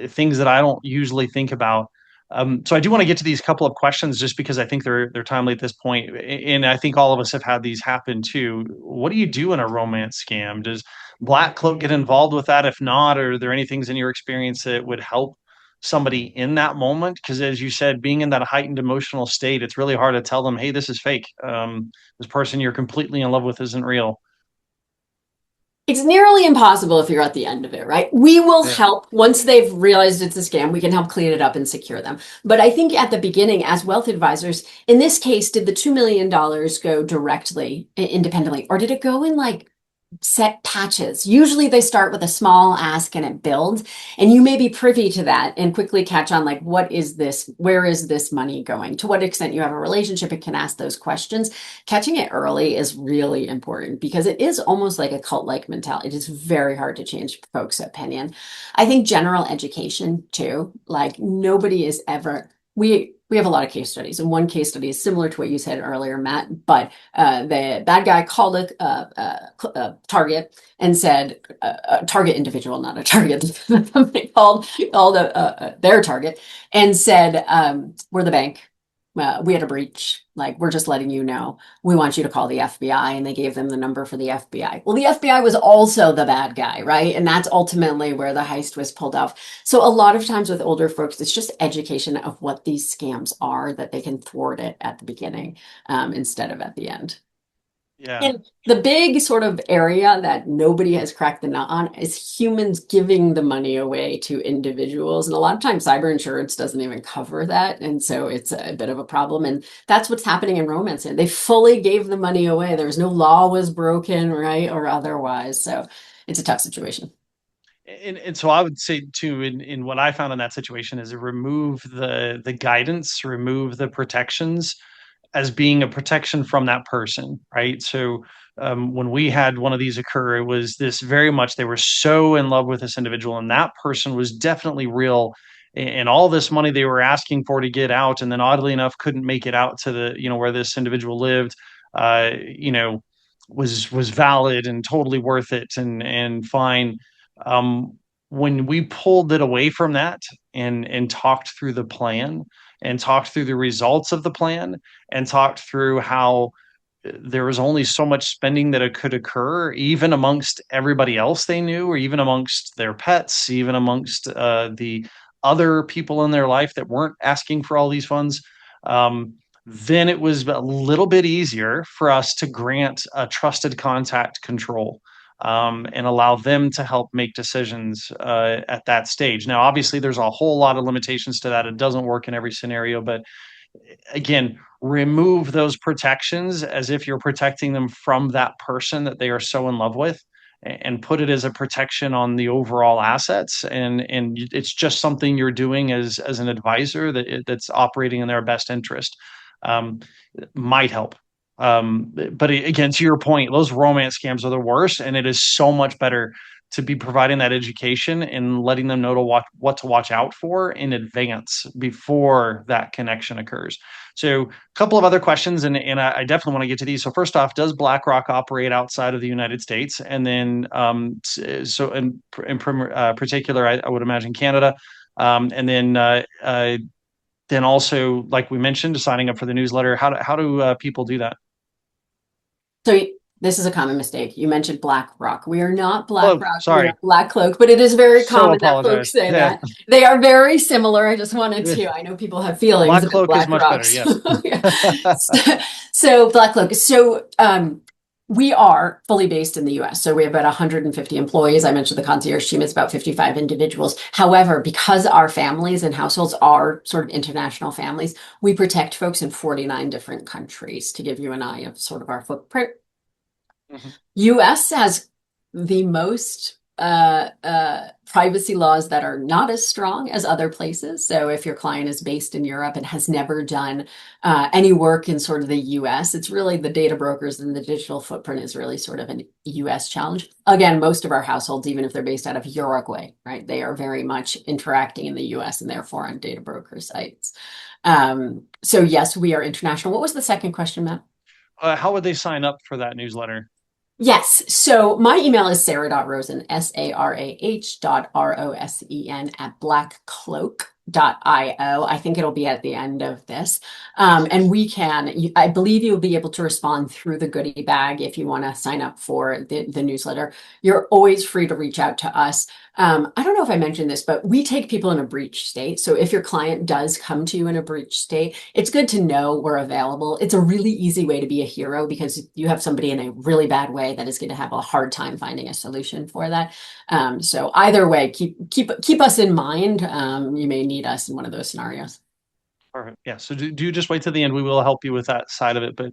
things that I don't usually think about. So I do want to get to these couple of questions just because I think they're timely at this point, and I think all of us have had these happen too. What do you do in a romance scam? Does BlackCloak get involved with that? If not, are there any things in your experience that would help somebody in that moment? Because as you said, being in that heightened emotional state, it's really hard to tell them, hey, this is fake. This person you're completely in love with isn't real. It's nearly impossible if you're at the end of it, right? We will Yeah. help once they've realized it's a scam, we can help clean it up and secure them. But I think at the beginning, as wealth advisors, in this case, did the $2 million go directly independently, or did it go in like set patches? Usually they start with a small ask and it builds, and you may be privy to that and quickly catch on like, what is this? Where is this money going? To what extent you have a relationship and can ask those questions. Catching it early is really important because it is almost like a cult-like mentality. It is very hard to change folks' opinion. I think general education too, like nobody is ever, we have a lot of case studies, and one case study is similar to what you said earlier, Matt, but the bad guy called a target and said a target individual, not a target. The company called their target and said, "We're the bank. We had a breach. Like we're just letting you know. We want you to call the FBI." And they gave them the number for the FBI. Well, the FBI was also the bad guy, right? And that's ultimately where the heist was pulled off. So a lot of times with older folks, it's just education of what these scams are that they can thwart it at the beginning instead of at the end. Yeah. And the big sort of area that nobody has cracked the nut on is humans giving the money away to individuals. And a lot of times cyber insurance doesn't even cover that. And so it's a bit of a problem. And that's what's happening in romance. And they fully gave the money away. There was no law was broken, right? Or otherwise. So it's a tough situation. And so I would say too, in what I found in that situation is remove the guidance, remove the protections as being a protection from that person, right? So when we had one of these occur, it was this very much they were so in love with this individual, and that person was definitely real. And all this money they were asking for to get out, and then oddly enough, couldn't make it out to the where this individual lived. Uh, you know, was valid and totally worth it and fine. When we pulled it away from that and talked through the plan and talked through the results of the plan and talked through how there was only so much spending that it could occur, even amongst everybody else they knew, or even amongst their pets, even amongst the other people in their life that weren't asking for all these funds. Um, then it was a little bit easier for us to grant a trusted contact control and allow them to help make decisions at that stage. Now, obviously, there's a whole lot of limitations to that. It doesn't work in every scenario, but again, remove those protections as if you're protecting them from that person that they are so in love with and put it as a protection on the overall assets, and it's just something you're doing as an advisor that's operating in their best interest. um, might help. But again, to your point, those romance scams are the worst, and it is so much better to be providing that education and letting them know to what to watch out for in advance before that connection occurs. So, a couple of other questions, and I definitely want to get to these. So, first off, does BlackRock operate outside of the United States? And then, so in particular, I would imagine Canada. And then also, like we mentioned, signing up for the newsletter. How do people do that? So this is a common mistake. You mentioned BlackRock. We are not Oh, BlackRock. We are sorry. BlackCloak, but it is very So common that folks apologize. say Yeah, that. They are very similar. I just wanted yeah. to, I know people have feelings Black about Cloak is much better. BlackRocks. Yes. Yeah. So BlackCloak. So we are fully based in the US. So we have about 150 employees. I mentioned the concierge team is about 55 individuals. However, because our families and households are sort of international families, we protect folks in 49 different countries to give you an eye of sort of our footprint. Mhm. US has the most privacy laws that are not as strong as other places. So if your client is based in Europe and has never done any work in sort of the US, it's really the data brokers and the digital footprint is really sort of an US challenge. Again, most of our households, even if they're based out of Uruguay, right, they are very much interacting in the US and therefore on data broker sites. So yes, we are international. What was the second question, Matt? How would they sign up for that newsletter? Yes. So my email is sarah.rosen, SARAH.ROSEN @BlackCloak. I think it'll be at the end of this. And I believe you'll be able to respond through the goodie bag if you want to sign up for the newsletter. You're always free to reach out to us. I don't know if I mentioned this, but we take people in a breach state. So if your client does come to you in a breach state, it's good to know we're available. It's a really easy way to be a hero because you have somebody in a really bad way that is going to have a hard time finding a solution for that. So either way, keep us in mind. You may need us in one of those scenarios. Perfect. Yeah. So do just wait till the end. We will help you with that side of it. But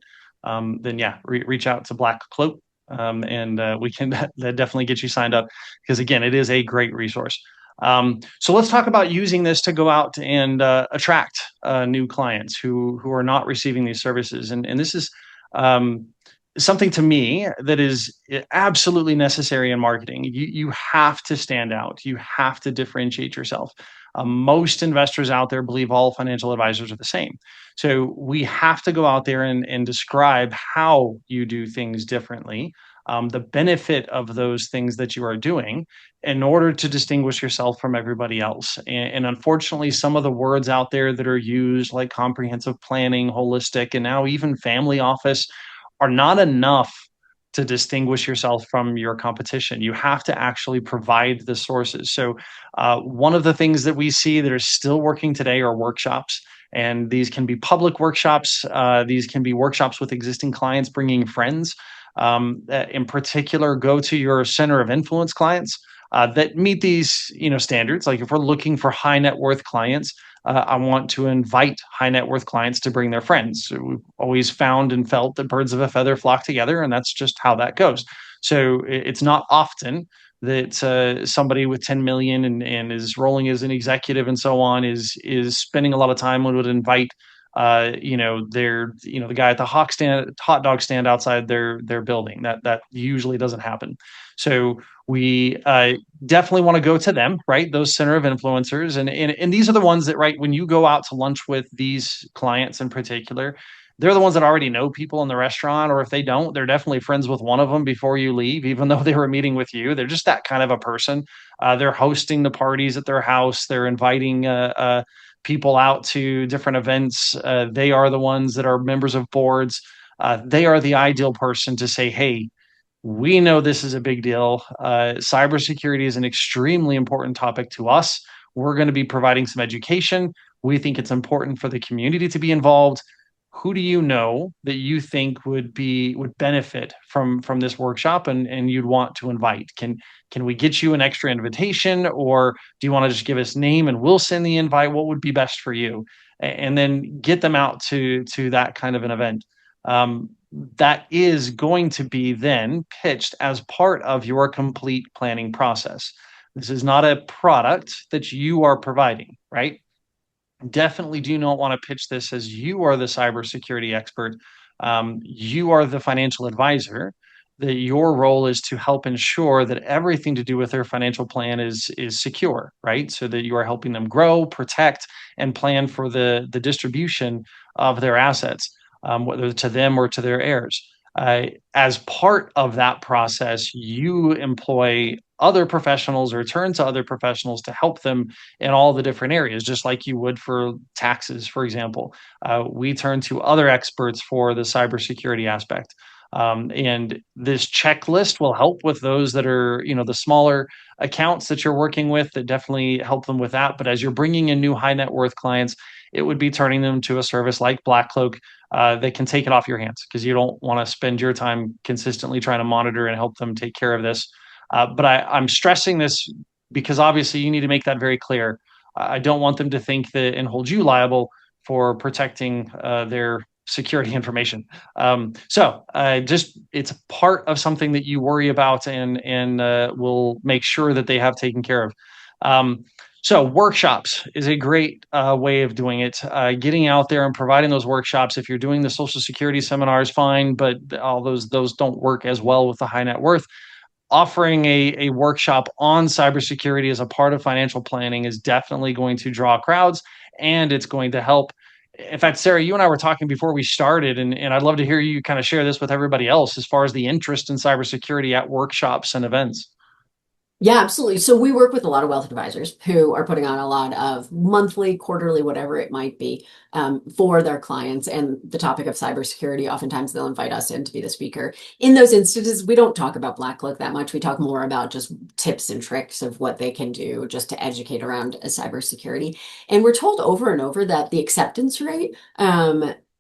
then, yeah, reach out to BlackCloak, and we can definitely get you signed up because, again, it is a great resource. So let's talk about using this to go out and attract new clients who are not receiving these services. And this is something to me that is absolutely necessary in marketing. You have to stand out. You have to differentiate yourself. Most investors out there believe all financial advisors are the same. So we have to go out there and describe how you do things differently, the benefit of those things that you are doing in order to distinguish yourself from everybody else. And unfortunately, some of the words out there that are used, like comprehensive planning, holistic, and now even family office, are not enough to distinguish yourself from your competition. You have to actually provide the sources. So, one of the things that we see that are still working today are workshops. And these can be public workshops. These can be workshops with existing clients, bringing friends. In particular, go to your center of influence clients that meet these, standards. Like if we're looking for high net worth clients, I want to invite high net worth clients to bring their friends. So we've always found and felt that birds of a feather flock together, and that's just how that goes. So it's not often that somebody with 10 million and is rolling as an executive and so on is spending a lot of time and would invite the guy at the hot dog stand outside their building. That usually doesn't happen. So we definitely want to go to them, right? Those center of influencers. And these are the ones that, right, when you go out to lunch with these clients in particular, they're the ones that already know people in the restaurant, or if they don't, they're definitely friends with one of them before you leave, even though they were meeting with you. They're just that kind of a person. They're hosting the parties at their house. They're inviting people out to different events. They are the ones that are members of boards. They are the ideal person to say, hey, we know this is a big deal. Cybersecurity is an extremely important topic to us. We're going to be providing some education. We think it's important for the community to be involved. Who do you know that you think would benefit from this workshop and you'd want to invite? Can we get you an extra invitation, or do you want to just give us name and we'll send the invite? What would be best for you? And then get them out to that kind of an event. That is going to be then pitched as part of your complete planning process. This is not a product that you are providing, right? Definitely do not want to pitch this as you are the cybersecurity expert. You are the financial advisor. That your role is to help ensure that everything to do with their financial plan is secure, right? So that you are helping them grow, protect, and plan for the distribution of their assets, whether to them or to their heirs. As part of that process, you employ other professionals or turn to other professionals to help them in all the different areas, just like you would for taxes, for example. We turn to other experts for the cybersecurity aspect. And this checklist will help with those that are, the smaller accounts that you're working with, that definitely help them with that. But as you're bringing in new high net worth clients, it would be turning them to a service like BlackCloak that can take it off your hands, because you don't want to spend your time consistently trying to monitor and help them take care of this. But I'm stressing this because obviously you need to make that very clear. I don't want them to think that and hold you liable for protecting their security information. Just it's part of something that you worry about and will make sure that they have taken care of. So workshops is a great way of doing it. Getting out there and providing those workshops. If you're doing the Social Security seminars, fine, but all those don't work as well with the high net worth. Offering a workshop on cybersecurity as a part of financial planning is definitely going to draw crowds, and it's going to help. In fact, Sarah, you and I were talking before we started, and I'd love to hear you kind of share this with everybody else as far as the interest in cybersecurity at workshops and events. Yeah, absolutely. So we work with a lot of wealth advisors who are putting on a lot of monthly, quarterly, whatever it might be, for their clients. And the topic of cybersecurity, oftentimes they'll invite us in to be the speaker. In those instances, we don't talk about BlackCloak that much. We talk more about just tips and tricks of what they can do just to educate around cybersecurity. And we're told over and over that the acceptance rate,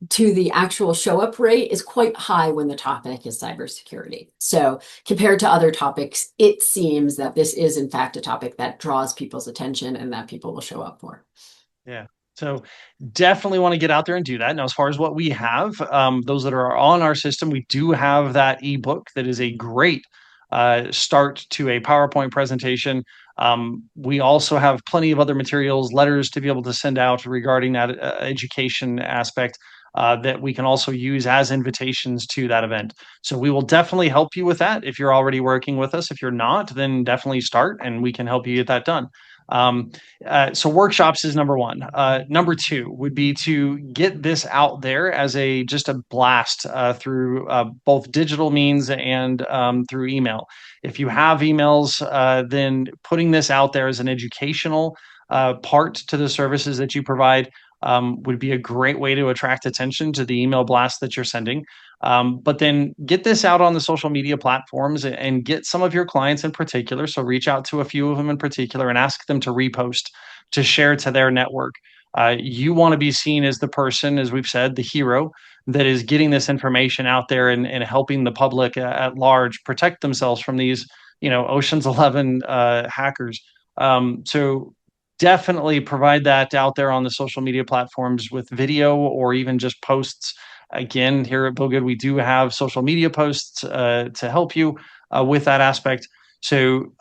to the actual show up rate is quite high when the topic is cybersecurity. So compared to other topics, it seems that this is, in fact, a topic that draws people's attention and that people will show up for. Yeah. So definitely want to get out there and do that. Now, as far as what we have, those that are on our system, we do have that ebook that is a great start to a PowerPoint presentation. We also have plenty of other materials, letters to be able to send out regarding that education aspect that we can also use as invitations to that event. So we will definitely help you with that if you're already working with us. If you're not, then definitely start and we can help you get that done. Um, so workshops is number one. Number two would be to get this out there as a just a blast through both digital means and through email. If you have emails, then putting this out there as an educational part to the services that you provide would be a great way to attract attention to the email blast that you're sending. But then get this out on the social media platforms and get some of your clients in particular. So reach out to a few of them in particular and ask them to repost, to share to their network. You want to be seen as the person, as we've said, the hero that is getting this information out there and helping the public at large protect themselves from these, Ocean's 11 hackers. So definitely provide that out there on the social media platforms with video or even just posts. Again, here at Bill Good, we do have social media posts to help you with that aspect. So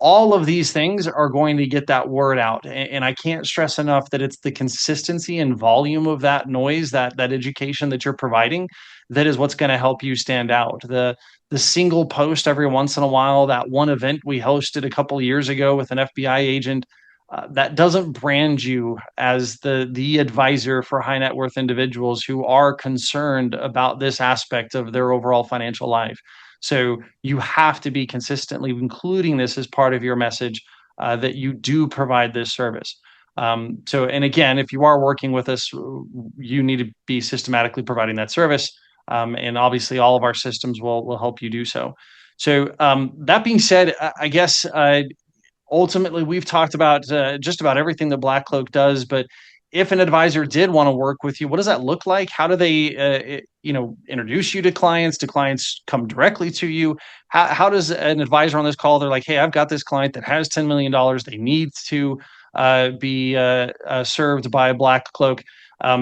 all of these things are going to get that word out, and I can't stress enough that it's the consistency and volume of that noise, that education that you're providing, that is what's going to help you stand out. The single post every once in a while, that one event we hosted a couple of years ago with an FBI agent, that doesn't brand you as the advisor for high net worth individuals who are concerned about this aspect of their overall financial life. So you have to be consistently including this as part of your message that you do provide this service. And again, if you are working with us, you need to be systematically providing that service. And obviously, all of our systems will help you do so. So that being said, I guess ultimately we've talked about just about everything that BlackCloak does, but if an advisor did want to work with you, what does that look like? How do they introduce you to clients? Do clients come directly to you? How does an advisor on this call, they're like, hey, I've got this client that has $10 million, they need to be served by BlackCloak.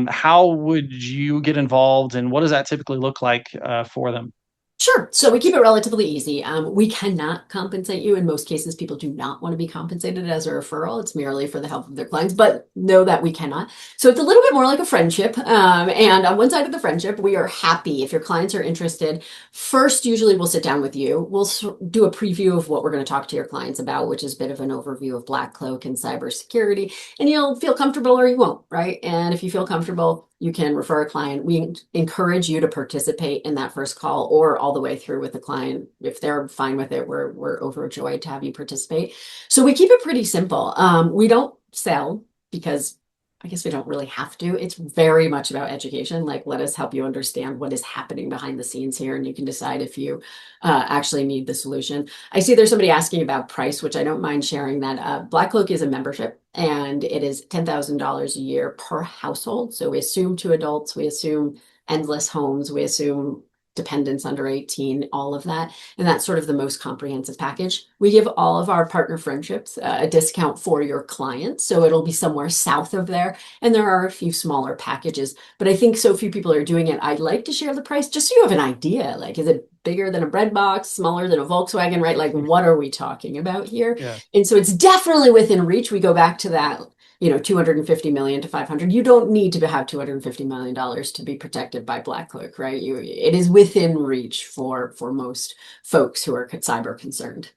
How would you get involved, and what does that typically look like for them? Sure. So we keep it relatively easy. We cannot compensate you. In most cases, people do not want to be compensated as a referral. It's merely for the help of their clients, but know that we cannot. So it's a little bit more like a friendship. And on one side of the friendship, we are happy if your clients are interested. First, usually we'll sit down with you. We'll do a preview of what we're going to talk to your clients about, which is a bit of an overview of BlackCloak and cybersecurity. And you'll feel comfortable or you won't, right? And if you feel comfortable, you can refer a client. We encourage you to participate in that first call or all the way through with the client. If they're fine with it, we're overjoyed to have you participate. So we keep it pretty simple. We don't sell because I guess we don't really have to. It's very much about education. Like, let us help you understand what is happening behind the scenes here, and you can decide if you actually need the solution. I see there's somebody asking about price, which I don't mind sharing that. BlackCloak is a membership, and it is $10,000 a year per household. So we assume two adults, we assume endless homes, we assume dependents under 18, all of that. And that's sort of the most comprehensive package. We give all of our partner friendships a discount for your clients. So it'll be somewhere south of there. And there are a few smaller packages, but I think so few people are doing it. I'd like to share the price just so you have an idea. Like, is it bigger than a bread box, smaller than a Volkswagen, right? Like, what are we talking about here? Yeah. And so it's definitely within reach. We go back to that 250 million to 500. You don't need to have $250 million to be protected by BlackCloak, right? It is within reach for most folks who are cyber concerned.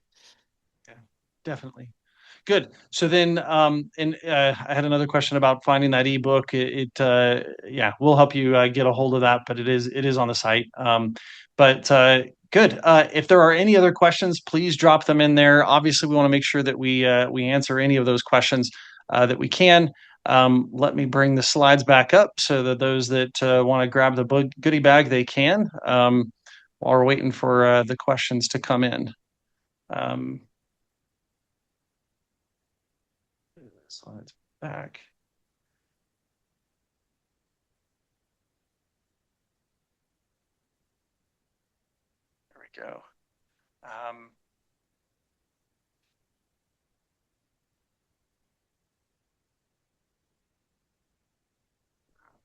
Yeah, definitely. Good. So then, and I had another question about finding that ebook. Yeah, we'll help you get a hold of that, but it is on the site. But Good. If there are any other questions, please drop them in there. Obviously, we want to make sure that we answer any of those questions that we can. Let me bring the slides back up so that those that want to grab the goodie bag, they can, while we're waiting for the questions to come in. Um, Slides back. There we go.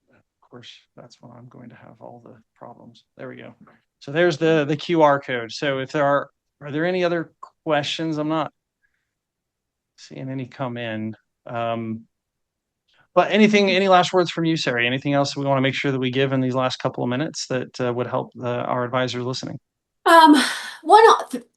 Of course, that's when I'm going to have all the problems. There we go. So there's the QR code. So if are there any other questions? I'm not seeing any come in. But any last words from you, Sarah? Anything else we want to make sure that we give in these last couple of minutes that would help our advisors listening? Um, one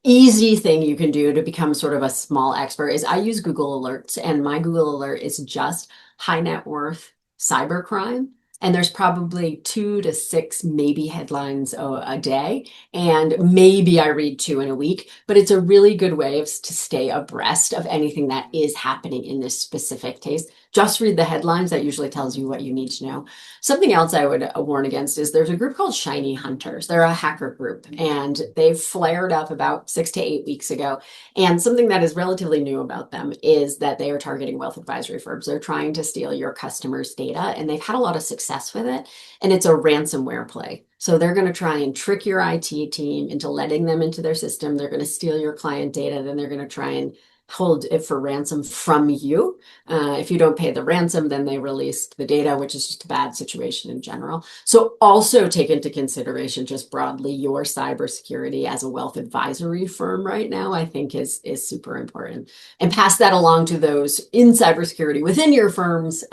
easy thing you can do to become sort of a small expert is I use Google Alerts, and my Google Alert is just high net worth cybercrime. And there's probably 2 to 6 maybe headlines a day. And maybe I read 2 in a week, but it's a really good way to stay abreast of anything that is happening in this specific case. Just read the headlines. That usually tells you what you need to know. Something else I would warn against is there's a group called Shiny Hunters. They're a hacker group, and they flared up about 6 to 8 weeks ago. And something that is relatively new about them is that they are targeting wealth advisory firms. They're trying to steal your customers' data, and they've had a lot of success with it. And it's a ransomware play. So they're going to try and trick your IT team into letting them into their system. They're going to steal your client data. Then they're going to try and hold it for ransom from you. If you don't pay the ransom, then they release the data, which is just a bad situation in general. So also take into consideration just broadly your cybersecurity as a wealth advisory firm right now, I think is super important. And pass that along to those in cybersecurity within your firms,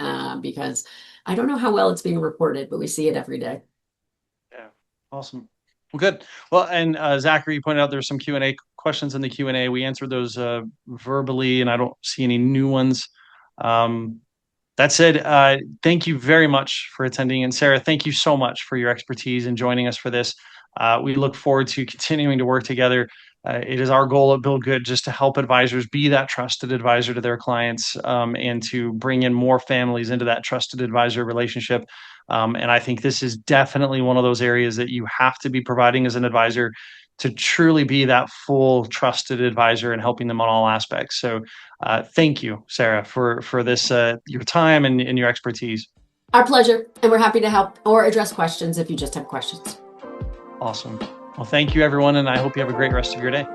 because I don't know how well it's being reported, but we see it every day. Yeah, awesome. Well, good. Well, and Zachary, you pointed out there's some Q&A questions in the Q&A. We answered those verbally, and I don't see any new ones. That said, thank you very much for attending. And Sarah, thank you so much for your expertise and joining us for this. We look forward to continuing to work together. It is our goal at Bill Good just to help advisors be that trusted advisor to their clients, and to bring in more families into that trusted advisor relationship. And I think this is definitely one of those areas that you have to be providing as an advisor to truly be that full trusted advisor and helping them on all aspects. So thank you, Sarah, for this your time and your expertise. Our pleasure. And we're happy to help or address questions if you just have questions. Awesome. Well, thank you, everyone, and I hope you have a great rest of your day.